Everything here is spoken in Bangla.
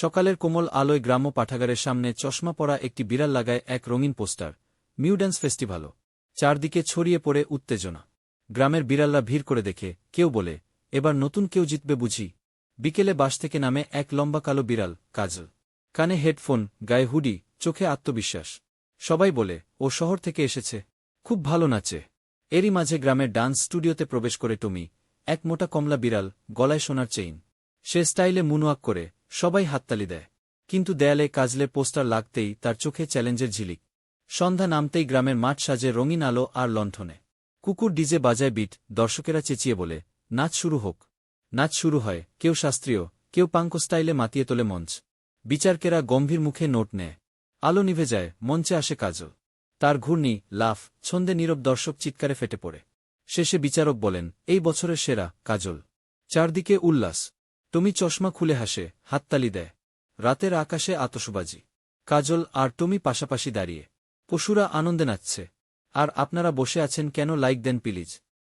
সকালের কোমল আলোয় গ্রাম্য পাঠাগারের সামনে চশমা পরা একটি বিড়াল লাগায় এক রঙিন পোস্টার, মিউ ড্যান্স ফেস্টিভ্যালও। চারদিকে ছড়িয়ে পড়ে উত্তেজনা। গ্রামের বিড়ালরা ভিড় করে দেখে, কেউ বলে, এবার নতুন কেউ জিতবে বুঝি। বিকেলে বাস থেকে নামে এক লম্বা কালো বিড়াল, কাজল। কানে হেডফোন, গায়ে হুডি, চোখে আত্মবিশ্বাস। সবাই বলে, ও শহর থেকে এসেছে, খুব ভালো নাচে। এরই মাঝে গ্রামের ডান্স স্টুডিওতে প্রবেশ করে টমি, এক মোটা কমলা বিড়াল, গলায় সোনার চেইন। সে স্টাইলে মুনওয়াক করে, সবাই হাততালি দেয়। কিন্তু দেয়ালে কাজলের পোস্টার লাগতেই তার চোখে চ্যালেঞ্জের ঝিলিক। সন্ধ্যা নামতেই গ্রামের মাঠ সাজে রঙিন আলো আর লণ্ঠনে। কুকুর ডিজে বাজায় বিট, দর্শকেরা চেঁচিয়ে বলে, নাচ শুরু হোক। নাচ শুরু হয়, কেউ শাস্ত্রীয়, কেউ পাঙ্ক স্টাইলে মাতিয়ে তোলে মঞ্চ। বিচারকেরা গম্ভীর মুখে নোট নেয়। আলো নিভে যায়, মঞ্চে আসে কাজল। তার ঘূর্ণি, লাফ, ছন্দে নীরব দর্শক চিৎকারে ফেটে পড়ে। শেষে বিচারক বলেন, এই বছরের সেরা, কাজল। চারদিকে উল্লাস। টমি চশমা খুলে হাসে, হাততালি দেয়। রাতের আকাশে আতশবাজি। কাজল আর টমি পাশাপাশি দাঁড়িয়ে। পশুরা আনন্দে নাচছে। আর আপনারা বসে আছেন কেন? লাইক দেন প্লিজ।